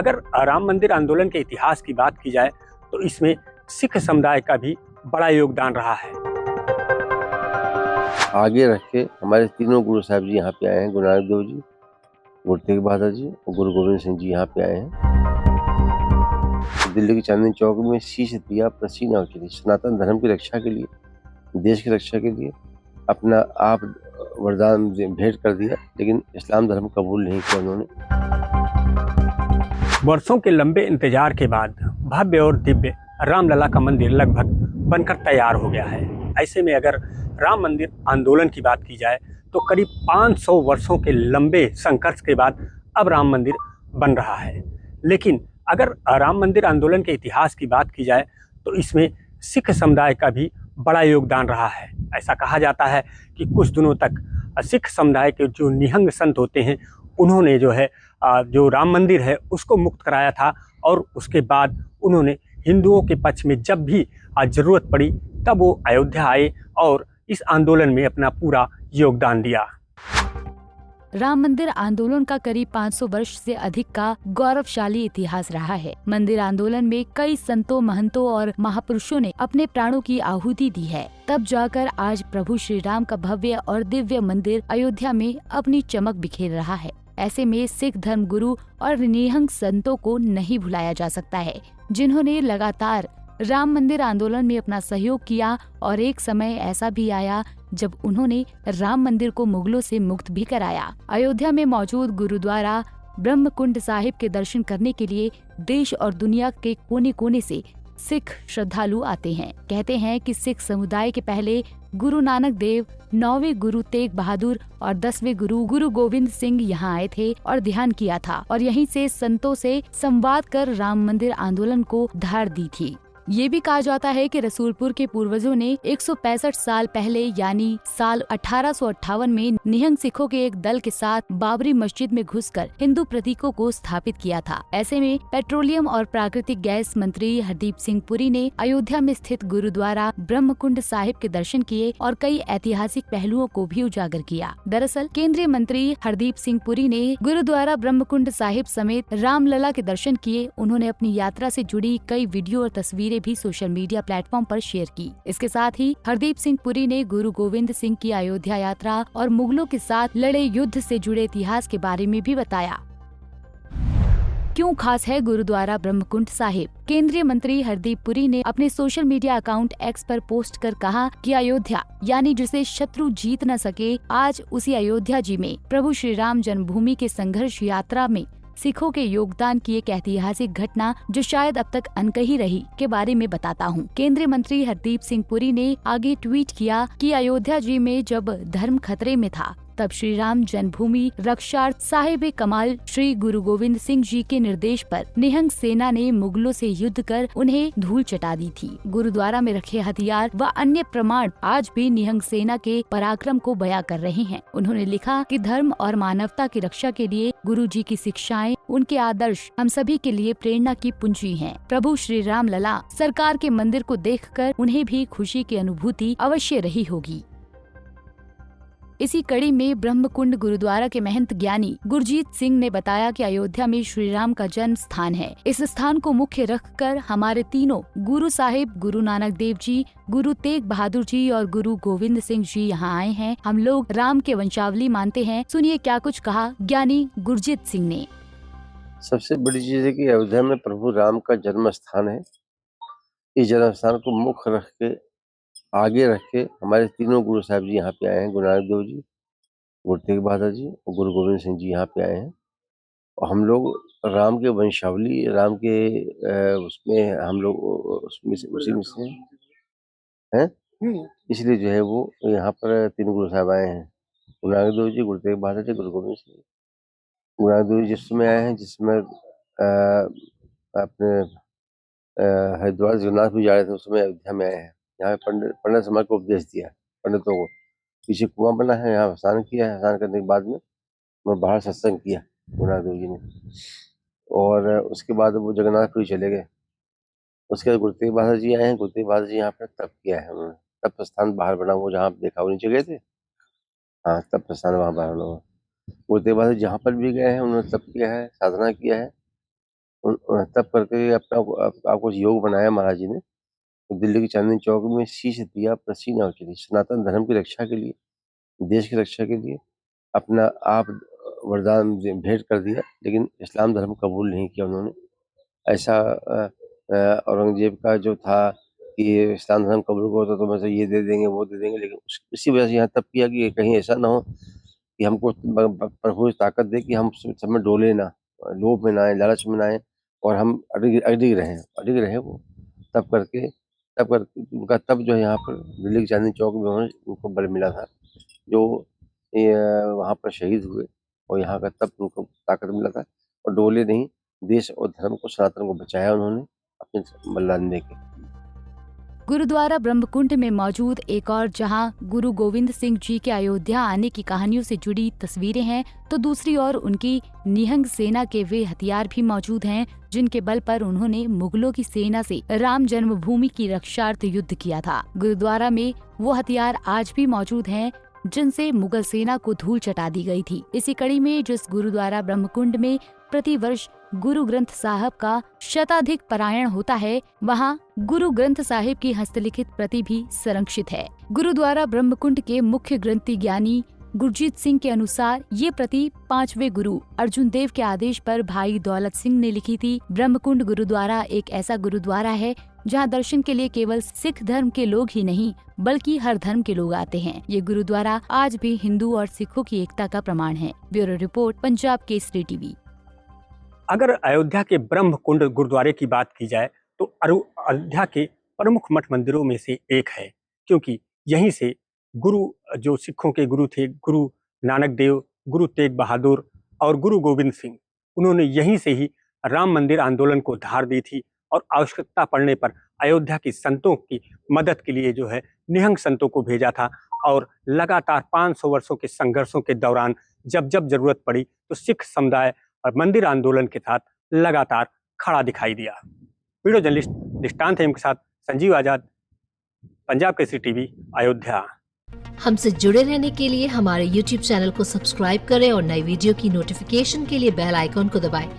अगर राम मंदिर आंदोलन के इतिहास की बात की जाए तो इसमें सिख समुदाय का भी बड़ा योगदान रहा है। आगे रख के हमारे तीनों गुरु साहब जी यहाँ पे आए हैं। गुरु नानक देव जी, गुरु तेग बहादुर जी और गुरु गोविंद सिंह जी यहाँ पे आए हैं। दिल्ली के चांदनी चौक में शीश दिया पसीना हो चली, सनातन धर्म की रक्षा के लिए, देश की रक्षा के लिए अपना आप वरदान भेंट कर दिया, लेकिन इस्लाम धर्म कबूल नहीं किया उन्होंने। वर्षों के लंबे इंतजार के बाद भव्य और दिव्य रामलला का मंदिर लगभग बनकर तैयार हो गया है। ऐसे में अगर राम मंदिर आंदोलन की बात की जाए तो करीब 500 वर्षों के लंबे संघर्ष के बाद अब राम मंदिर बन रहा है। लेकिन अगर राम मंदिर आंदोलन के इतिहास की बात की जाए तो इसमें सिख समुदाय का भी बड़ा योगदान रहा है। ऐसा कहा जाता है कि कुछ दिनों तक सिख समुदाय के जो निहंग संत होते हैं उन्होंने जो राम मंदिर है उसको मुक्त कराया था, और उसके बाद उन्होंने हिंदुओं के पक्ष में जब भी ज़रूरत पड़ी तब वो अयोध्या आए और इस आंदोलन में अपना पूरा योगदान दिया। राम मंदिर आंदोलन का करीब 500 वर्ष से अधिक का गौरवशाली इतिहास रहा है। मंदिर आंदोलन में कई संतों, महंतों और महापुरुषों ने अपने प्राणों की आहुति दी है। तब जाकर आज प्रभु श्री राम का भव्य और दिव्य मंदिर अयोध्या में अपनी चमक बिखेर रहा है। ऐसे में सिख धर्म गुरु और निहंग संतों को नहीं भुलाया जा सकता है, जिन्होंने लगातार राम मंदिर आंदोलन में अपना सहयोग किया। और एक समय ऐसा भी आया जब उन्होंने राम मंदिर को मुगलों से मुक्त भी कराया। अयोध्या में मौजूद गुरुद्वारा ब्रह्मकुंड साहिब के दर्शन करने के लिए देश और दुनिया के कोने कोने से सिख श्रद्धालु आते हैं। कहते हैं कि सिख समुदाय के पहले गुरु नानक देव, 9वें गुरु तेग बहादुर और 10वें गुरु गोविंद सिंह यहाँ आए थे और ध्यान किया था, और यहीं से संतों से संवाद कर राम मंदिर आंदोलन को धार दी थी। ये भी कहा जाता है कि रसूलपुर के पूर्वजों ने 165 साल पहले यानी साल 1858 में निहंग सिखों के एक दल के साथ बाबरी मस्जिद में घुसकर हिंदू प्रतीकों को स्थापित किया था। ऐसे में पेट्रोलियम और प्राकृतिक गैस मंत्री हरदीप सिंह पुरी ने अयोध्या में स्थित गुरुद्वारा ब्रह्मकुंड साहिब के दर्शन किए और कई ऐतिहासिक पहलुओं को भी उजागर किया। दरअसल केंद्रीय मंत्री हरदीप सिंह पुरी ने गुरुद्वारा ब्रह्मकुंड साहिब समेत रामलला के दर्शन किए। उन्होंने अपनी यात्रा से जुड़ी कई वीडियो और तस्वीरें भी सोशल मीडिया प्लेटफॉर्म पर शेयर की। इसके साथ ही हरदीप सिंह पुरी ने गुरु गोविंद सिंह की अयोध्या यात्रा और मुगलों के साथ लड़े युद्ध से जुड़े इतिहास के बारे में भी बताया। क्यों खास है गुरुद्वारा ब्रह्मकुंड साहिब? केंद्रीय मंत्री हरदीप पुरी ने अपने सोशल मीडिया अकाउंट एक्स पर पोस्ट कर कहा कि अयोध्या यानी जिसे शत्रु जीत न सके, आज उसी अयोध्या जी में प्रभु श्री राम जन्मभूमि के संघर्ष यात्रा में सिखों के योगदान की एक ऐतिहासिक घटना जो शायद अब तक अनकही रही के बारे में बताता हूँ। केंद्रीय मंत्री हरदीप सिंह पुरी ने आगे ट्वीट किया कि अयोध्या जी में जब धर्म खतरे में था तब श्री राम जन्मभूमि रक्षार्थ साहिब कमाल श्री गुरु गोविंद सिंह जी के निर्देश पर निहंग सेना ने मुगलों से युद्ध कर उन्हें धूल चटा दी थी। गुरुद्वारा में रखे हथियार व अन्य प्रमाण आज भी निहंग सेना के पराक्रम को बयां कर रहे हैं। उन्होंने लिखा कि धर्म और मानवता की रक्षा के लिए गुरु जी की शिक्षाएं, उनके आदर्श हम सभी के लिए प्रेरणा की पूंजी हैं। प्रभु श्री राम लला सरकार के मंदिर को देखकर उन्हें भी खुशी की अनुभूति अवश्य रही होगी। इसी कड़ी में ब्रह्मकुंड गुरुद्वारा के महंत ज्ञानी गुरजीत सिंह ने बताया कि अयोध्या में श्री राम का जन्म स्थान है। इस स्थान को मुख्य रखकर हमारे तीनों गुरु साहिब, गुरु नानक देव जी, गुरु तेग बहादुर जी और गुरु गोविंद सिंह जी यहाँ आए हैं। हम लोग राम के वंशावली मानते हैं। सुनिए क्या कुछ कहा ज्ञानी गुरजीत सिंह ने। सबसे बड़ी चीज है कि अयोध्या में प्रभु राम का जन्म स्थान है। इस जन्म स्थान को मुख्य रख के आगे रख के हमारे तीनों गुरु साहब जी यहाँ पे आए हैं। गुरु नानक देव जी, गुरु तेग बहादुर जी और गुरु गोविंद सिंह जी यहाँ पे आए हैं। और हम लोग राम के वंशावली, राम के उसमें हम लोग उसी में से हैं, इसलिए जो है वो यहाँ पर तीन गुरु साहब आए हैं। गुरु नानक देव जी, गुरु तेग बहादुर जी, गुरु गोविंद सिंह। गुरु नानक देव जी जिस समय आए हैं, जिसमें अपने हरिद्वार जगन्नाथ भी जा रहे थे, उस समय अयोध्या में आए हैं। यहाँ पंडित समाज को उपदेश दिया, पंडितों को। पीछे कुआं बना है, यहाँ स्नान किया है। स्नान करने के बाद में मैं बाहर सत्संग किया गुरु नानक देव जी ने, और उसके बाद वो जगन्नाथपुरी चले गए। उसके बाद गुरु तेग बहादुर जी आए हैं। गुरु तेग बहादुर जी यहाँ पर तप किया है उन्होंने। तप स्थान बाहर बना हुआ, जहाँ आप देखा वो नीचे गए थे, हाँ तप स्थान वहाँ बाहर बना हुआ। गुरु तेग बहादुर जहाँ पर भी गए हैं उन्होंने तप किया है, साधना किया है। तब करके आपको योग बनाया महाराज जी ने। तो दिल्ली के चांदनी चौक में शीश दिया अपना सीना के लिए, सनातन धर्म की रक्षा के लिए, देश की रक्षा के लिए अपना आप वरदान भेंट कर दिया। लेकिन इस्लाम धर्म कबूल नहीं किया उन्होंने। ऐसा औरंगजेब का जो था कि इस्लाम धर्म कबूल करो तो मतलब ये दे देंगे वो दे देंगे, लेकिन इसी वजह से यहाँ तब किया कि कहीं ऐसा ना हो कि हमको प्रभु ताकत दे कि हम सब में डोले ना, लोभ में ना आए, लालच में ना आए, और हम अडिग रहें वो। तब करके उनका तब जो है यहाँ पर दिल्ली के चांदनी चौक में उनको बल मिला था, जो वहाँ पर शहीद हुए, और यहाँ का तब उनको ताकत मिला था, और डोले नहीं, देश और धर्म को, सनातन को बचाया उन्होंने अपने बलिदान देके। गुरुद्वारा ब्रह्मकुंड में मौजूद एक और जहां गुरु गोविंद सिंह जी के अयोध्या आने की कहानियों से जुड़ी तस्वीरें हैं, तो दूसरी ओर उनकी निहंग सेना के वे हथियार भी मौजूद हैं जिनके बल पर उन्होंने मुगलों की सेना से राम जन्मभूमि की रक्षार्थ युद्ध किया था। गुरुद्वारा में वो हथियार आज भी मौजूद हैं जिनसे मुगल सेना को धूल चटा दी गई थी। इसी कड़ी में जिस गुरुद्वारा ब्रह्मकुंड में प्रति वर्ष गुरु ग्रंथ साहब का शताधिक पारायण होता है, वहाँ गुरु ग्रंथ साहिब की हस्तलिखित प्रति भी संरक्षित है। गुरुद्वारा ब्रह्मकुंड के मुख्य ग्रंथी ज्ञानी गुरजीत सिंह के अनुसार ये प्रति 5वें गुरु अर्जुन देव के आदेश पर भाई दौलत सिंह ने लिखी थी। ब्रह्मकुंड गुरुद्वारा एक ऐसा गुरुद्वारा है जहां दर्शन के लिए केवल सिख धर्म के लोग ही नहीं बल्कि हर धर्म के लोग आते हैं। ये गुरुद्वारा आज भी हिंदू और सिखों की एकता का प्रमाण है। Bureau report, Punjab Kesari TV. अगर अयोध्या के ब्रह्मकुंड गुरुद्वारे की बात की जाए तो अयोध्या के प्रमुख मठ मंदिरों में से एक है, क्योंकि यहीं से गुरु जो सिखों के गुरु थे, गुरु नानक देव, गुरु तेग बहादुर और गुरु गोविंद सिंह, उन्होंने यहीं से ही राम मंदिर आंदोलन को धार दी थी, और आवश्यकता पड़ने पर अयोध्या की संतों की मदद के लिए जो है निहंग संतों को भेजा था। और लगातार 500 वर्षों के संघर्षों के दौरान जब जब जरूरत पड़ी तो सिख समुदाय और मंदिर आंदोलन के साथ लगातार खड़ा दिखाई दिया। वीडियो जर्नलिस्ट दृष्टांत के साथ संजीव आजाद, पंजाब केसरी टीवी, अयोध्या। हमसे जुड़े रहने के लिए हमारे YouTube चैनल को सब्सक्राइब करें और नई वीडियो की नोटिफिकेशन के लिए बेल आइकॉन को दबाएं।